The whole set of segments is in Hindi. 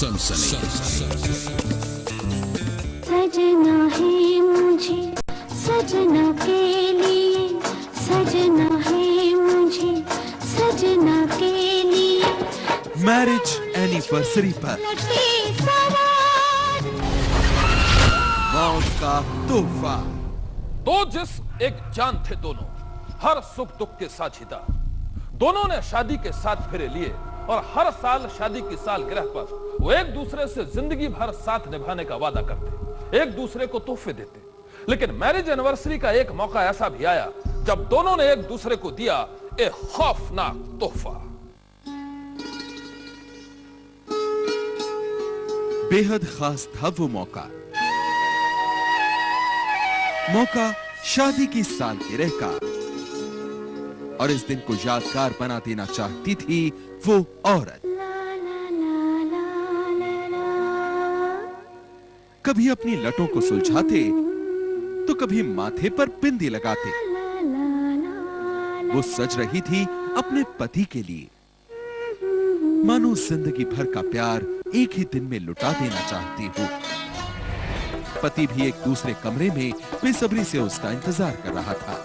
सनसनी। सजना है मुझे सजना के लिए, सजना है मुझे सजना के लिए। मैरिज एनिवर्सरी पर मौत का तोहफा। दो जिस्म एक जान थे दोनों, हर सुख दुख के साझीदार। दोनों ने शादी के 7 फेरे लिए और हर साल शादी की सालगिरह पर वो एक दूसरे से जिंदगी भर साथ निभाने का वादा करते, एक दूसरे को तोहफे देते। लेकिन मैरिज एनिवर्सरी का एक मौका ऐसा भी आया जब दोनों ने एक दूसरे को दिया एक खौफनाक तोहफा। बेहद खास था वो मौका शादी की सालगिरह का, और इस दिन को यादगार बना देना चाहती थी वो औरत। कभी अपनी लटों को सुलझाते तो कभी माथे पर बिंदी लगाते। वो सज रही थी अपने पति के लिए, मानो जिंदगी भर का प्यार एक ही दिन में लुटा देना चाहती हो। पति भी एक दूसरे कमरे में बेसब्री से उसका इंतजार कर रहा था।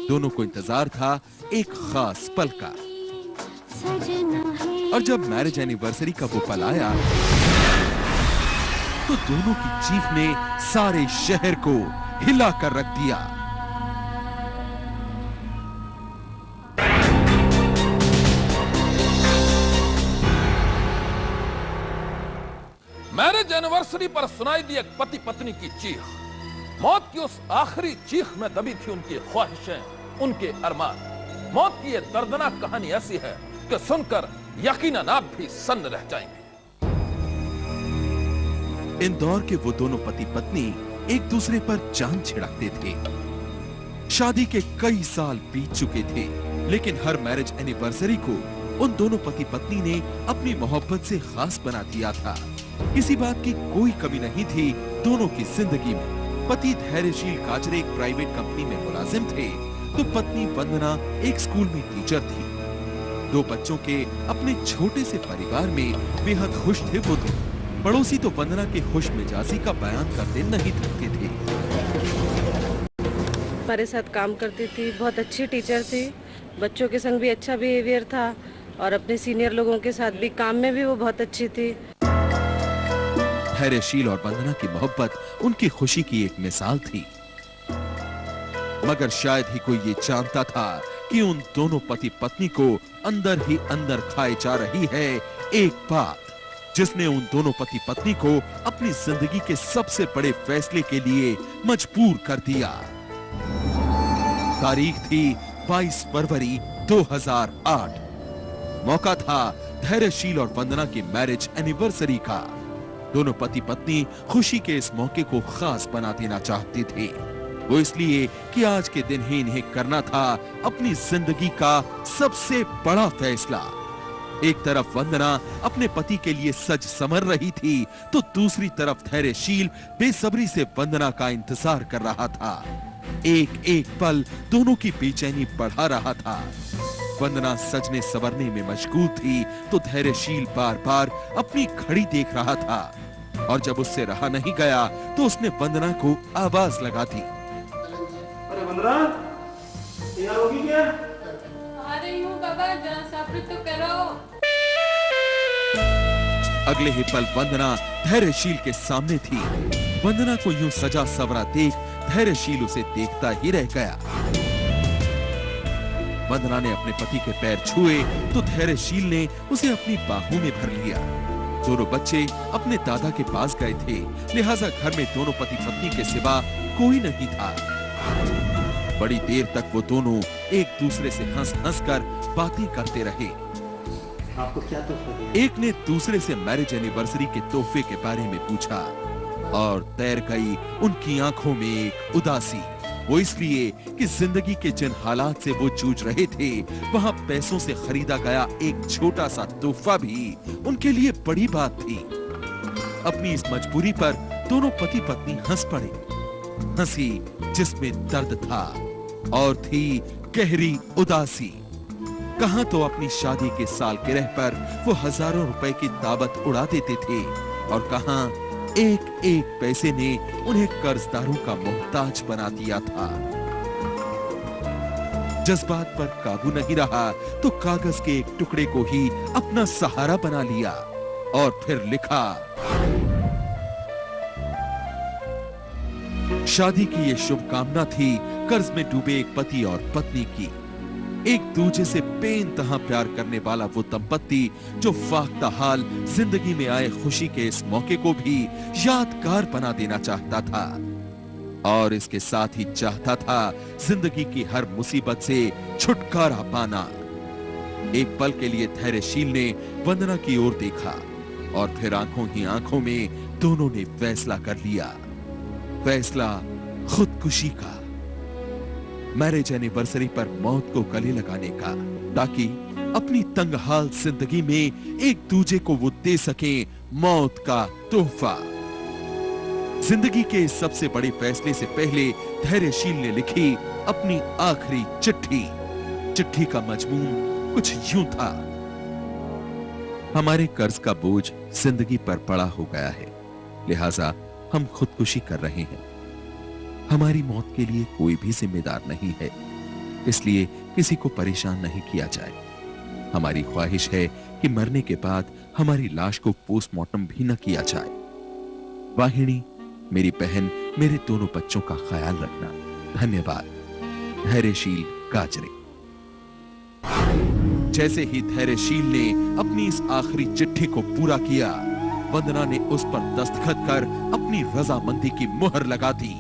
दोनों को इंतजार था एक खास पल का, और जब मैरिज एनिवर्सरी का वो पल आया तो दोनों की चीख ने सारे शहर को हिला कर रख दिया। मैरिज एनिवर्सरी पर सुनाई दी एक पति पत्नी की चीख। मौत की उस आखिरी चीख में दबी थी उनकी ख्वाहिशें, उनके अरमान। मौत की ये दर्दनाक कहानी ऐसी है कि सुनकर यकीनन आप भी सन्न रह जाएंगे। इंदौर के वो दोनों पति पत्नी एक दूसरे पर जान छिड़कते थे। शादी के कई साल बीत चुके थे, लेकिन हर मैरिज एनिवर्सरी को उन दोनों पति पत्नी ने अपनी मोहब्बत से खास बना दिया था। किसी बात की कोई कमी नहीं थी दोनों की जिंदगी में। पति धैर्यशील काचरे एक प्राइवेट कंपनी में मुलाजिम थे, तो पत्नी वंदना एक स्कूल में टीचर थी। 2 बच्चों के अपने छोटे से परिवार में बेहद खुश थे वो दो। पड़ोसी तो वंदना के खुश मिजाजी का बयान करते नहीं थकते थे। हमारे साथ काम करती थी, बहुत अच्छी टीचर थी, बच्चों के संग भी अच्छा बिहेवियर था और अपने सीनियर लोगों के साथ भी काम में भी वो बहुत अच्छी थी। धैर्यशील और वंदना की मोहब्बत उनकी खुशी की एक मिसाल थी, मगर शायद ही कोई ये जानता था कि उन दोनों पति पत्नी को अंदर ही अंदर खाए जा रही है एक बात, जिसने उन दोनों पति पत्नी को अपनी जिंदगी के सबसे बड़े फैसले के लिए मजबूर कर दिया। तारीख थी 22 फरवरी 2008। मौका था धैर्यशील और वंदना की मैरिज एनिवर्सरी का। दोनों पति पत्नी खुशी के इस मौके को खास बना देना चाहते थे। वो इसलिए कि आज के दिन ही इन्हें करना था अपनी जिंदगी का सबसे बड़ा फैसला। एक तरफ वंदना अपने पति के लिए सज संवर रही थी, तो दूसरी तरफ धैर्यशील बेसब्री से वंदना का इंतजार कर रहा था। एक एक पल दोनों की बेचैनी बढ़ा रहा था। वंदना सजने संवरने में मशगूल थी, तो धैर्यशील बार बार अपनी घड़ी देख रहा था, और जब उससे रहा नहीं गया तो उसने वंदना को आवाज लगा दी। अरे वंदना, तैयार होगी क्या? आ रही हूँ बाबा, जरा सब्र तो करो। अगले ही पल वंदना धैर्यशील के सामने थी। वंदना को यूं सजा सवरा देख धैर्यशील उसे देखता ही रह गया। वंदना ने अपने पति के पैर छुए तो धैर्यशील ने उसे अपनी बाहों में भर लिया। दोनों बच्चे अपने दादा के पास गए थे, लिहाजा घर में दोनों पति पत्नी के सिवा कोई नहीं था। बड़ी देर तक वो दोनों एक दूसरे से हंस हंस कर बातें करते रहे। आपको क्या तोहफा दिया? एक ने दूसरे से मैरिज एनिवर्सरी के तोहफे के बारे में पूछा, और तैर गई उनकी आंखों में एक उदासी। वो इसलिए कि जिंदगी के जिन हालात से वो जूझ रहे थे, वहां पैसों से खरीदा गया एक छोटा सा तोहफा भी उनके लिए बड़ी बात थी। अपनी इस मजबूरी पर दोनों पति पत्नी हंस पड़े। हंसी जिसमें दर्द था और थी गहरी उदासी। कहां तो अपनी शादी के सालगिरह पर वो हजारों रुपए की दावत उड़ा देते थे और कहां एक एक पैसे ने उन्हें कर्जदारों का मोहताज बना दिया था। जज्बात पर काबू नहीं रहा तो कागज के एक टुकड़े को ही अपना सहारा बना लिया और फिर लिखा, शादी की ये शुभकामना थी कर्ज में डूबे एक पति और पत्नी की, एक दूजे से बेइंतहा प्यार करने वाला वो दंपत्ति जो फाख्ता हाल जिंदगी में आए खुशी के इस मौके को भी यादगार बना देना चाहता था और इसके साथ ही चाहता था जिंदगी की हर मुसीबत से छुटकारा पाना। एक पल के लिए धैर्यशील ने वंदना की ओर देखा और फिर आंखों ही आंखों में दोनों ने फैसला कर लिया, फैसला खुदकुशी का, मैरिज एनिवर्सरी पर मौत को गले लगाने का, ताकि अपनी तंगहाल जिंदगी में एक दूजे को वो दे सके मौत का तोहफा। जिंदगी के सबसे बड़े फैसले से पहले धैर्यशील ने लिखी अपनी आखिरी चिट्ठी। चिट्ठी का मजमून कुछ यूं था, हमारे कर्ज का बोझ जिंदगी पर पड़ा हो गया है, लिहाजा हम खुदकुशी कर रहे हैं। हमारी मौत के लिए कोई भी जिम्मेदार नहीं है, इसलिए किसी को परेशान नहीं किया जाए। हमारी ख्वाहिश है कि मरने के बाद हमारी लाश को पोस्टमार्टम भी न किया जाए। वाहिनी, मेरी बहन, मेरे दोनों बच्चों का ख्याल रखना। धन्यवाद। धैर्यशील गाजरे। जैसे ही धैर्यशील ने अपनी इस आखिरी चिट्ठी को पूरा किया, वंदना ने उस पर दस्तखत कर अपनी रजामंदी की मुहर लगा दी।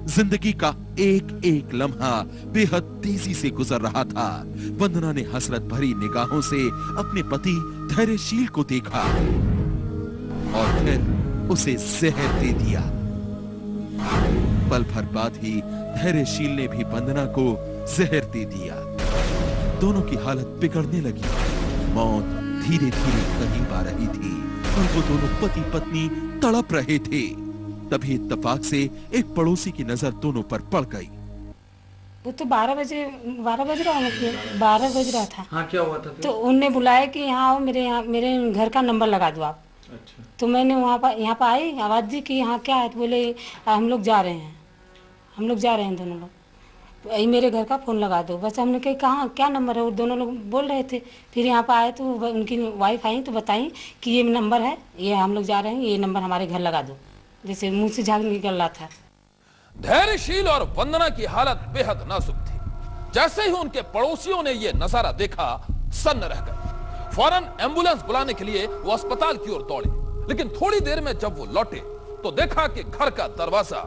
जिंदगी का एक एक लम्हा बेहद तेजी से गुजर रहा था। वंदना ने हसरत भरी निगाहों से अपने पति धैर्यशील को देखा और फिर उसे जहर दे दिया। पल भर बाद ही धैर्यशील ने भी वंदना को जहर दे दिया। दोनों की हालत बिगड़ने लगी। मौत धीरे धीरे करीब आ रही थी और वो दोनों पति पत्नी तड़प रहे थे। तभी इत्तेफाक से एक पड़ोसी की नजर दोनों पर पड़ गई। वो तो 12 बज रहा था। हाँ, क्या हुआ था फिर? तो उनने बुलाया कि यहाँ आओ, मेरे घर का नंबर लगा दो आप। अच्छा। तो मैंने यहाँ पर आई, आवाज़ दी कि यहाँ क्या है, तो बोले हम लोग जा रहे हैं दोनों लोग, यही मेरे घर का फ़ोन लगा दो। बस हमने कहा कहाँ क्या नंबर है, वो दोनों लोग बोल रहे थे। फिर यहाँ पर आए तो उनकी वाइफ आई तो बताई कि ये नंबर है, ये हम लोग जा रहे हैं, ये नंबर हमारे घर लगा दो। जैसे मुंह से झाग निकल रहा था। धैर्यशील और वंदना की हालत बेहद नाजुक थी। जैसे ही उनके पड़ोसियों ने यह नजारा देखा, सन्न रह गए। फौरन एम्बुलेंस बुलाने के लिए वो अस्पताल की ओर दौड़े, लेकिन थोड़ी देर में जब वो लौटे तो देखा कि घर का दरवाजा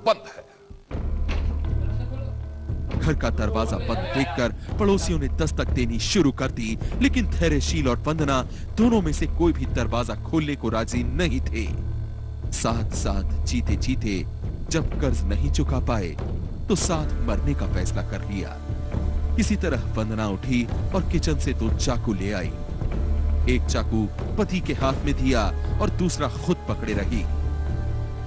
बंद है। घर का दरवाजा बंद देखकर पड़ोसियों ने दस्तक देनी शुरू कर दी, लेकिन धैर्यशील और वंदना दोनों में से कोई भी दरवाजा खोलने को राजी नहीं थे। साथ साथ जीते जीते जब कर्ज नहीं चुका पाए तो साथ मरने का फैसला कर लिया। किसी तरह वंदना उठी और किचन से 2 चाकू ले आई। एक चाकू पति के हाथ में दिया और दूसरा खुद पकड़े रही।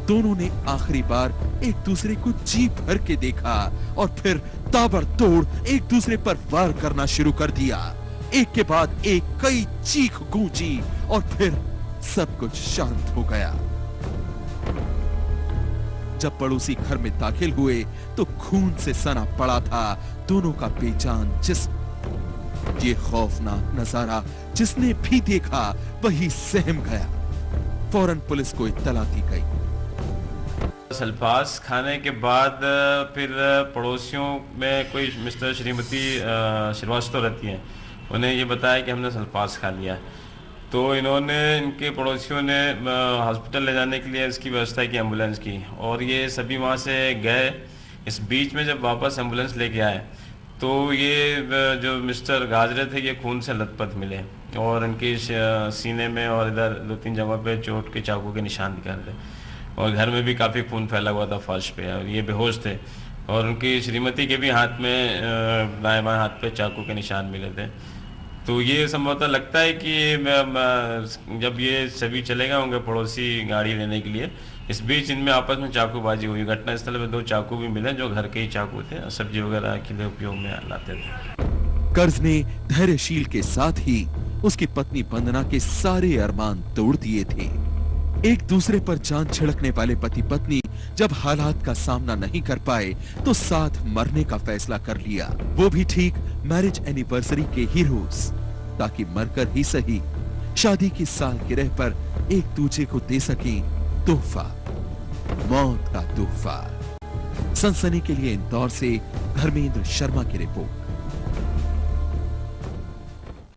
दोनों ने आखिरी बार एक दूसरे को जी भर के देखा और फिर ताबड़तोड़ एक दूसरे पर वार करना शुरू कर दिया। एक के बाद एक कई चीख गूंजी और फिर सब कुछ शांत हो गया। जब पड़ोसी घर में दाखिल हुए तो खून से सना पड़ा था दोनों का बेजान जिस्म। ये खौफनाक नजारा जिसने भी देखा वही सहम गया। फौरन पुलिस को इत्तला दी गई। सल्फास खाने के बाद फिर पड़ोसियों में कोई मिस्टर श्रीमती श्रीवास्तव रहती हैं, उन्हें ये बताया कि हमने सल्फास खा लिया। तो इन्होंने, इनके पड़ोसियों ने हॉस्पिटल ले जाने के लिए इसकी व्यवस्था की, एम्बुलेंस की, और ये सभी वहाँ से गए। इस बीच में जब वापस एम्बुलेंस लेके आए तो ये जो मिस्टर गाजरे थे ये खून से लथपथ मिले और इनके सीने में और इधर 2-3 जगहों पे चोट के चाकू के निशान दिख रहे थे और घर में भी काफ़ी खून फैला हुआ था फर्श पे और ये बेहोश थे। और उनकी श्रीमती के भी हाथ में, दाएं बाएं हाथ पे चाकू के निशान मिले थे। तो ये संभवतः लगता है कि जब ये सभी चले गए होंगे पड़ोसी गाड़ी लेने के लिए, इस बीच इनमें आपस में चाकूबाजी हुई। घटनास्थल पे 2 चाकू भी मिले जो घर के ही चाकू थे, सब्जी वगैरह के लिए उपयोग में लाते थे। कर्ज ने धैर्यशील के साथ ही उसकी पत्नी वंदना के सारे अरमान तोड़ दिए थे। एक दूसरे पर जान छिड़कने वाले पति पत्नी जब हालात का सामना नहीं कर पाए तो साथ मरने का फैसला कर लिया, वो भी ठीक मैरिज एनिवर्सरी के ही रोज, ताकि मरकर ही सही शादी की सालगिरह पर एक दूसरे को दे सकें तोहफा, मौत का तोहफा। सनसनी के लिए इंदौर से धर्मेंद्र शर्मा की रिपोर्ट।